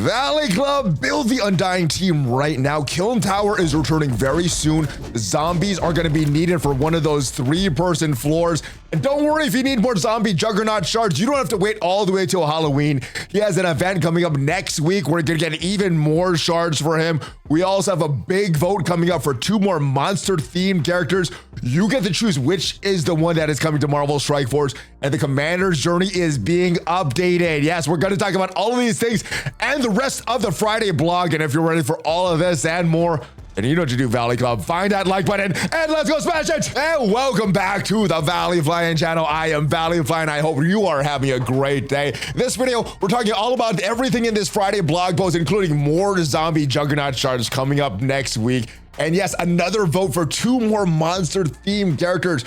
Valley Club, build the Undying team right now. Kiln Tower is returning very soon. The zombies are going to be needed for one of those 3-person floors. And don't worry if you need more zombie Juggernaut shards. You don't have to wait all the way till Halloween. He has an event coming up next week. We're going to get even more shards for him. We also have a big vote coming up for 2 more monster-themed characters. You get to choose which is the one that is coming to Marvel Strike Force. And the Commander's Journey is being updated. Yes, we're going to talk about all of these things and the rest of the Friday blog. And if you're ready for all of this and more, and you know what to do, Valley Club. Find that like button and let's go smash it. And welcome back to the ValleyFlyin channel. I am ValleyFlyin. I hope you are having a great day. This video, we're talking all about everything in this Friday blog post, including more zombie Juggernaut shards coming up next week. And yes, another vote for 2 more monster-themed characters.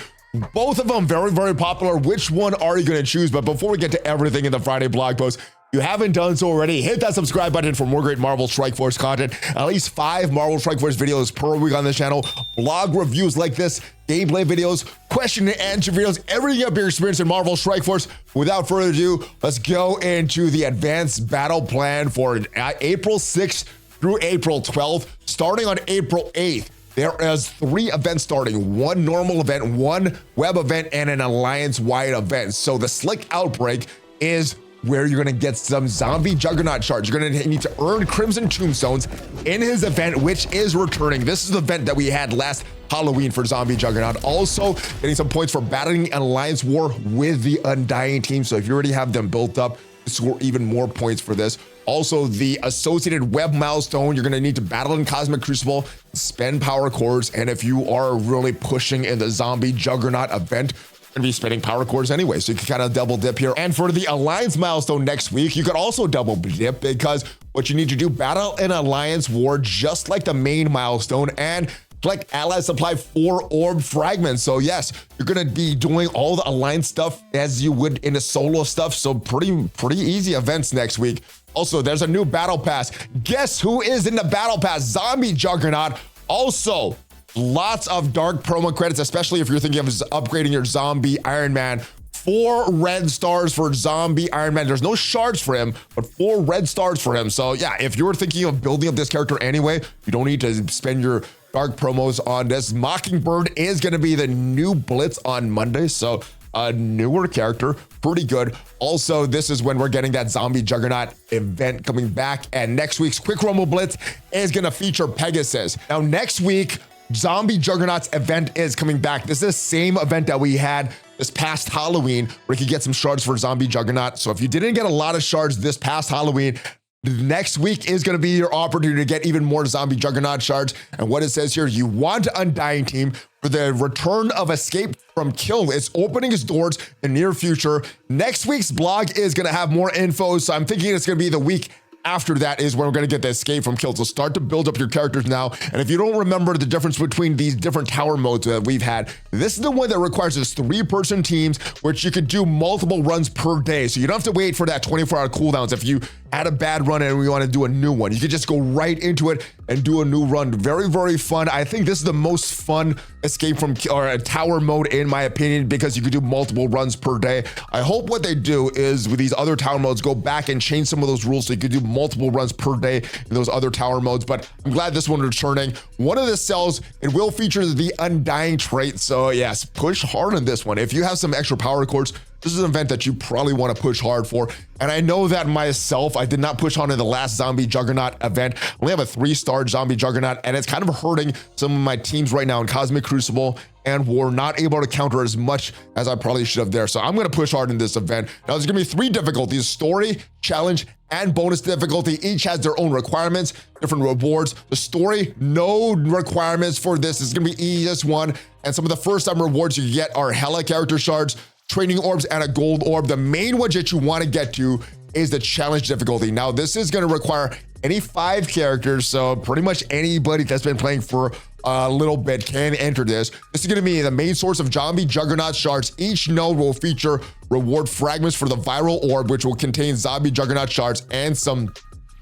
Both of them very, very popular. Which one are you going to choose? But before we get to everything in the Friday blog post, if you haven't done so already, hit that subscribe button for more great Marvel Strike Force content. At least 5 Marvel Strike Force videos per week on this channel. Blog reviews like this, gameplay videos, question and answer videos, everything up your experience in Marvel Strike Force. Without further ado, let's go into the advanced battle plan for April 6th through April 12th. Starting on April 8th, there is 3 events starting, 1 normal event, 1 web event, and an alliance-wide event. So the Slick Outbreak is where you're gonna get some zombie Juggernaut shards. You're gonna need to earn Crimson Tombstones in his event, which is returning. This is the event that we had last Halloween for zombie Juggernaut. Also getting some points for battling an alliance war with the Undying team. So if you already have them built up, score even more points for this. Also, the associated web milestone, you're gonna need to battle in Cosmic Crucible, spend power cores, and if you are really pushing in the zombie Juggernaut event, you're gonna be spending power cores anyway, so you can kind of double dip here. And for the Alliance milestone next week, you could also double dip because what you need to do, battle an Alliance war just like the main milestone and collect ally supply 4 orb fragments. So yes, you're gonna be doing all the Alliance stuff as you would in the solo stuff. So pretty easy events next week. Also, there's a new battle pass. Guess who is in the battle pass? Zombie Juggernaut. Also, lots of dark promo credits, especially if you're thinking of upgrading your zombie Iron Man. 4 red stars for zombie Iron Man. There's no shards for him, but 4 red stars for him. So yeah, if you were thinking of building up this character anyway, you don't need to spend your dark promos on this. Mockingbird is going to be the new Blitz on Monday. So a newer character, pretty good. Also, this is when we're getting that zombie Juggernaut event coming back. And next week's Quick Rumble Blitz is going to feature Pegasus. Now, next week, Zombie Juggernaut's event is coming back. This is the same event that we had this past Halloween where you could get some shards for Zombie Juggernaut. So if you didn't get a lot of shards this past Halloween, next week is going to be your opportunity to get even more Zombie Juggernaut shards. And what it says here, you want Undying team for the return of Escape from Kill. It's opening its doors in the near future. Next week's blog is going to have more info. So I'm thinking it's going to be the week after that is when we're going to get the Escape from Kill. So start to build up your characters now. And if you don't remember the difference between these different tower modes that we've had, this is the one that requires this 3-person teams, which you could do multiple runs per day. So you don't have to wait for that 24-hour cooldowns. If you had a bad run and we want to do a new one, you could just go right into it and do a new run. Very, very fun. I think this is the most fun Escape from or a tower mode in my opinion, because you could do multiple runs per day. I hope what they do is with these other tower modes, go back and change some of those rules so you could do multiple runs per day in those other tower modes. But I'm glad this one returning. One of the cells, it will feature the Undying trait. So yes, push hard on this one. If you have some extra power cores, this is an event that you probably want to push hard for. And I know that myself, I did not push on in the last Zombie Juggernaut event. I only have a 3-star Zombie Juggernaut, and it's kind of hurting some of my teams right now in Cosmic Crucible, and we're not able to counter as much as I probably should have there. So I'm going to push hard in this event. Now, there's going to be 3 difficulties: story, challenge, and bonus difficulty. Each has their own requirements, different rewards. The story, no requirements for this. It's going to be easiest one. And some of the first-time rewards you get are Hella character shards, training orbs, and a gold orb. The main one that you want to get to is the challenge difficulty. Now, this is going to require any 5 characters, so pretty much anybody that's been playing for a little bit can enter this. This is going to be the main source of zombie Juggernaut shards. Each node will feature reward fragments for the viral orb, which will contain zombie Juggernaut shards and some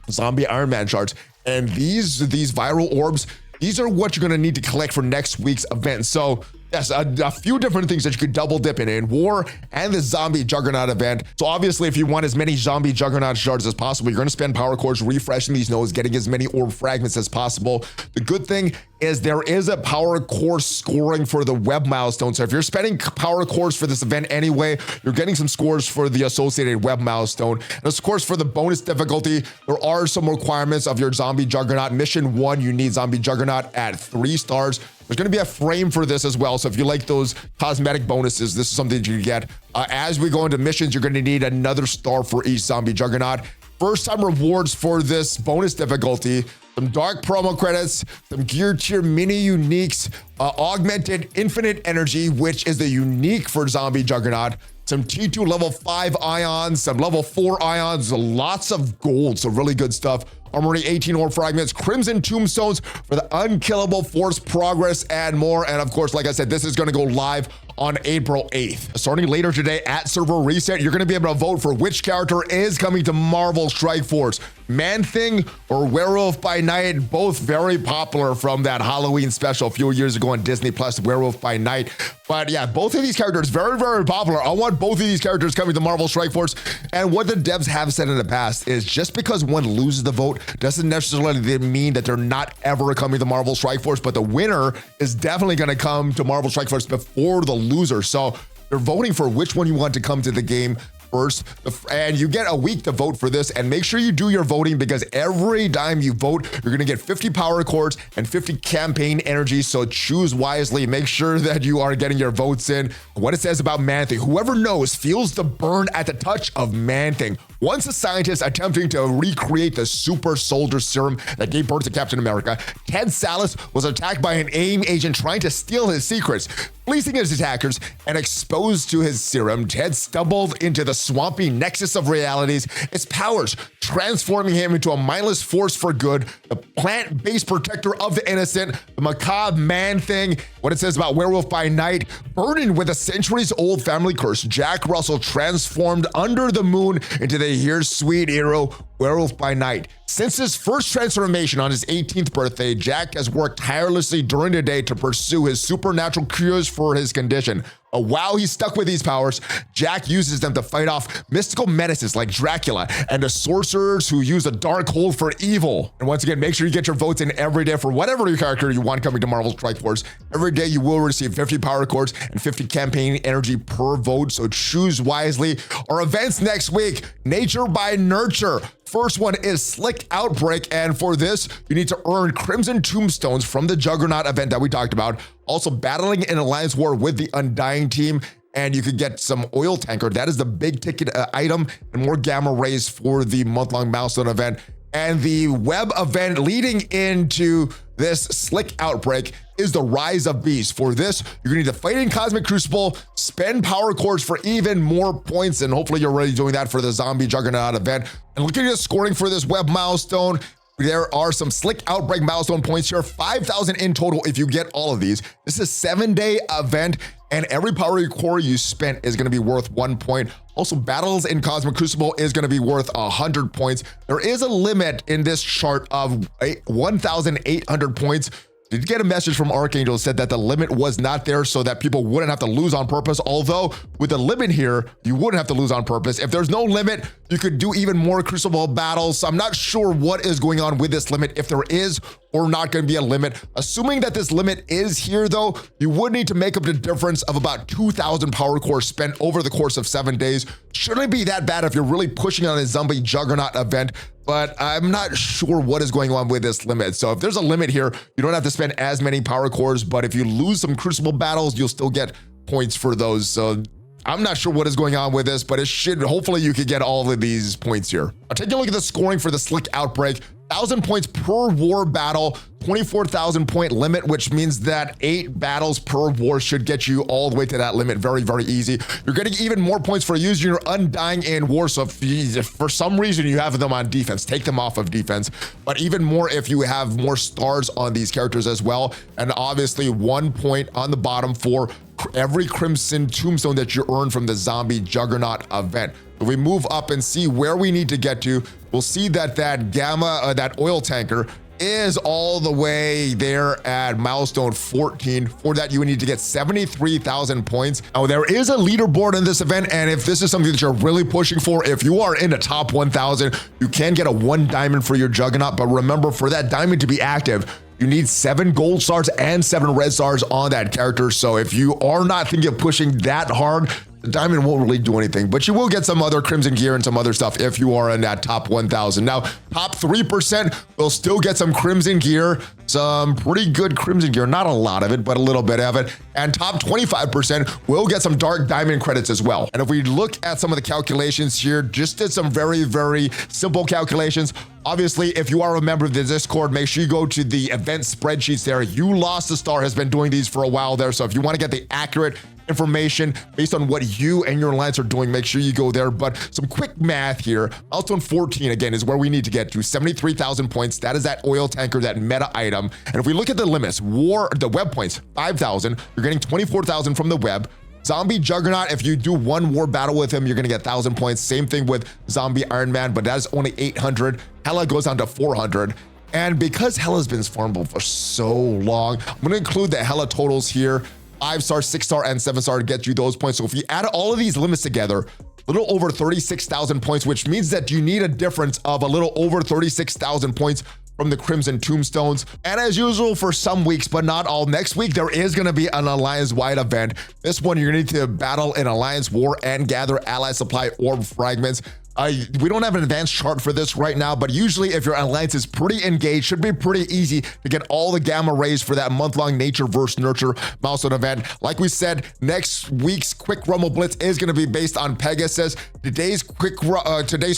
zombie Iron Man shards. And these viral orbs, these are what you're going to need to collect for next week's event. So Yes, a few different things that you could double dip in war and the zombie Juggernaut event. So obviously, if you want as many zombie Juggernaut shards as possible, you're going to spend power cores refreshing these nodes, getting as many orb fragments as possible. The good thing is there is a power core scoring for the web milestone. So if you're spending power cores for this event anyway, you're getting some scores for the associated web milestone. And of course, for the bonus difficulty, there are some requirements of your zombie Juggernaut. Mission 1, you need zombie Juggernaut at 3 stars. There's going to be a frame for this as well. So if you like those cosmetic bonuses, this is something that you get. As we go into missions, you're going to need another star for each zombie Juggernaut. First time rewards for this bonus difficulty, some dark promo credits, some gear tier mini uniques, augmented infinite energy, which is the unique for zombie Juggernaut, some T2 level 5 ions, some level 4 ions, lots of gold, so really good stuff. Armory 18 orb fragments, crimson tombstones for the unkillable force progress, and more. And of course, like I said, this is going to go live on April 8th. Starting later today at server reset, you're going to be able to vote for which character is coming to Marvel Strike Force. Man-Thing or Werewolf by Night, both very popular from that Halloween special a few years ago on Disney Plus, Werewolf by Night. But yeah, both of these characters, very, very popular. I want both of these characters coming to Marvel Strike Force. And what the devs have said in the past is just because one loses the vote doesn't necessarily mean that they're not ever coming to Marvel Strike Force, but the winner is definitely going to come to Marvel Strike Force before the loser. So they're voting for which one you want to come to the game first, and you get a week to vote for this. And make sure you do your voting, because every time you vote, you're going to get 50 power cores and 50 campaign energy. So choose wisely. Make sure that you are getting your votes in. What it says about Man-Thing: whoever knows feels the burn at the touch of Man-Thing. Once a scientist attempting to recreate the super soldier serum that gave birth to Captain America, Ted Sallis was attacked by an AIM agent trying to steal his secrets. Fleecing his attackers and exposed to his serum, Ted stumbled into the swampy nexus of realities, its powers transforming him into a mindless force for good, the plant-based protector of the innocent, the macabre Man-Thing. What it says about Werewolf by Night: burdened with a centuries-old family curse, Jack Russell transformed under the moon into the here's sweet hero, Werewolf by Night. Since his first transformation on his 18th birthday, Jack has worked tirelessly during the day to pursue his supernatural cures for his condition. While he's stuck with these powers, Jack uses them to fight off mystical menaces like Dracula and the sorcerers who use a dark hold for evil. And once again, make sure you get your votes in every day for whatever your character you want coming to Marvel Strike Force. Every day you will receive 50 power cores and 50 campaign energy per vote, so choose wisely. Our events next week: Nature by Nurture. First one is Slick Outbreak, and for this, you need to earn Crimson Tombstones from the Juggernaut event that we talked about. Also, battling in Alliance War with the Undying team, and you could get some oil tanker. That is the big ticket item, and more gamma rays for the month-long milestone event. And the web event leading into this Slick Outbreak is the Rise of Beasts. For this, you're gonna need to fight in Cosmic Crucible, spend power cores for even more points, and hopefully you're already doing that for the Zombie Juggernaut event. And looking at the scoring for this web milestone, there are some Slick Outbreak milestone points here, 5,000 in total if you get all of these. This is a 7-day event, and every power core you spent is going to be worth 1 point. Also, battles in Cosmic Crucible is going to be worth 100 points. There is a limit in this chart of 1,800 points. Did get a message from Archangel said that the limit was not there so that people wouldn't have to lose on purpose. Although with the limit here, you wouldn't have to lose on purpose. If there's no limit, you could do even more Crucible battles. So I'm not sure what is going on with this limit, if there is or not going to be a limit. Assuming that this limit is here though, you would need to make up the difference of about 2,000 power cores spent over the course of 7 days. Shouldn't be that bad if you're really pushing on a Zombie Juggernaut event, but I'm not sure what is going on with this limit. So if there's a limit here, you don't have to spend as many power cores, but if you lose some Crucible battles, you'll still get points for those. So I'm not sure what is going on with this, but it should, hopefully you could get all of these points here. I'll take a look at the scoring for the Slick Outbreak. 1,000 points per war battle, 24,000 point limit, which means that 8 battles per war should get you all the way to that limit. Very, very easy. You're getting even more points for using your Undying in war. So if for some reason you have them on defense, take them off of defense. But even more if you have more stars on these characters as well. And obviously 1 point on the bottom for every Crimson Tombstone that you earn from the Zombie Juggernaut event. If we move up and see where we need to get to, we'll see that that gamma, that oil tanker is all the way there at milestone 14. For that, you would need to get 73,000 points. Now, there is a leaderboard in this event, and if this is something that you're really pushing for, if you are in the top 1,000, you can get a 1 diamond for your Juggernaut. But remember, for that diamond to be active, you need 7 gold stars and 7 red stars on that character. So if you are not thinking of pushing that hard, the diamond won't really do anything, but you will get some other crimson gear and some other stuff if you are in that top 1,000. Now, top 3% will still get some crimson gear, some pretty good crimson gear, not a lot of it, but a little bit of it. And top 25% will get some dark diamond credits as well. And if we look at some of the calculations here, just did some very, very simple calculations. Obviously, if you are a member of the Discord, make sure you go to the event spreadsheets there. You Lost a Star has been doing these for a while there. So if you want to get the accurate information based on what you and your alliance are doing, make sure you go there. But some quick math here. Milestone 14, again, is where we need to get to 73,000 points. That is that oil tanker, that meta item. And if we look at the limits, the web points, 5,000. You're getting 24,000 from the web. Zombie Juggernaut, if you do 1 war battle with him, you're gonna get 1,000 points. Same thing with Zombie Iron Man, but that is only 800. Hela goes down to 400. And because Hela's been farmable for so long, I'm gonna include the Hela totals here. 5-star, 6-star, and 7-star to get you those points. So if you add all of these limits together, a little over 36,000 points, which means that you need a difference of a little over 36,000 points from the Crimson Tombstones. And as usual for some weeks, but not all, next week there is going to be an Alliance-wide event. This one, you're going to need to battle in Alliance War and gather ally supply orb fragments. We don't have an advanced chart for this right now, but usually if your alliance is pretty engaged, should be pretty easy to get all the gamma rays for that month-long Nature vs. Nurture milestone event. Like we said, next week's Quick Rumble Blitz is going to be based on Pegasus. Today's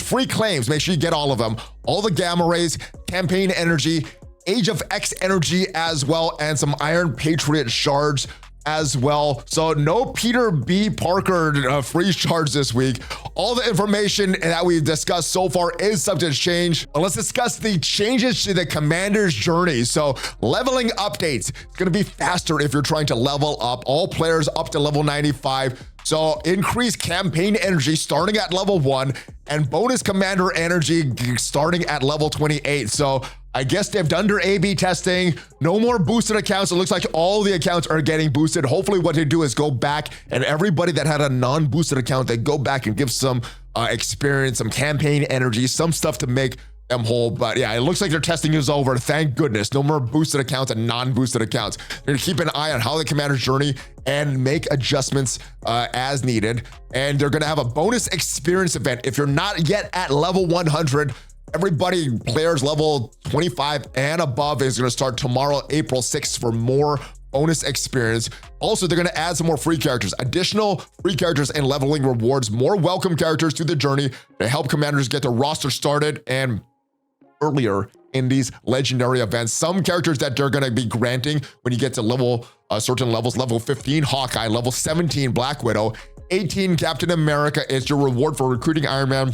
free claims, make sure you get all of them. All the gamma rays, campaign energy, Age of X energy as well, and some Iron Patriot shards as well. So no Peter B. Parker free shards this week. All the information that we've discussed so far is subject to change. Let's discuss the changes to the commander's journey. So leveling updates. It's gonna be faster if you're trying to level up. All players up to level 95. So increase campaign energy starting at level 1 and bonus commander energy starting at level 28. So I guess they've done their A/B testing. No more boosted accounts. It looks like all the accounts are getting boosted. Hopefully what they do is go back and everybody that had a non-boosted account, they go back and give some experience, some campaign energy, some stuff to make them whole. But yeah, it looks like their testing is over. Thank goodness. No more boosted accounts and non-boosted accounts. They're gonna keep an eye on how the commander's journey and make adjustments as needed. And they're gonna have a bonus experience event. If you're not yet at level 100, everybody, players level 25 and above, is going to start tomorrow, April 6th, for more bonus experience. Also, they're going to add some more free characters, additional free characters and leveling rewards, more welcome characters to the journey to help commanders get their roster started and earlier in these legendary events. Some characters that they're going to be granting when you get to certain levels, level 15, Hawkeye, level 17, Black Widow, 18, Captain America is your reward for recruiting Iron Man.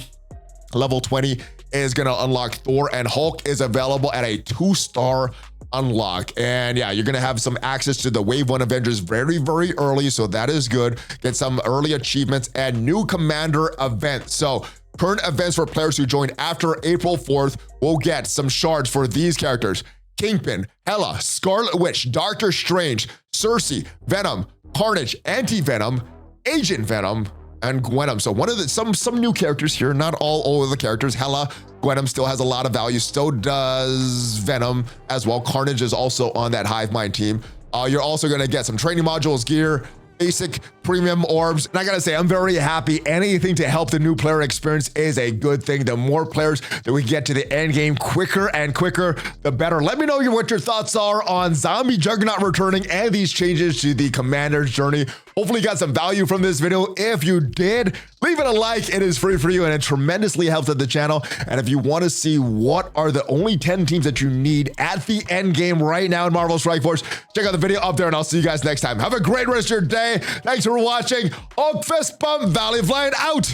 Level 20 is going to unlock Thor, and Hulk is available at a 2-star unlock. And yeah, you're going to have some access to the Wave 1 Avengers very, very early, so that is good. Get some early achievements and new commander events. So current events for players who join after April 4th will get some shards for these characters: Kingpin, Hela, Scarlet Witch, Doctor Strange, Cersei, Venom, Carnage, Anti-Venom, Agent Venom, and Gwenom. So one of the some new characters here, not all of the characters. Hela, Gwenom still has a lot of value. So does Venom as well. Carnage is also on that Hive Mind team. You're also gonna get some training modules, gear, basic premium orbs. And I gotta say, I'm very happy. Anything to help the new player experience is a good thing. The more players that we get to the end game quicker and quicker, the better. Let me know what your thoughts are on Zombie Juggernaut returning and these changes to the commander's journey. Hopefully you got some value from this video. If you did, leave it a like. It is free for you and it tremendously helps at the channel. And if you want to see what are the only 10 teams that you need at the end game right now in Marvel Strike Force, check out the video up there and I'll see you guys next time. Have a great rest of your day. Thanks for watching. Og Fist Bump, ValleyFlyin out.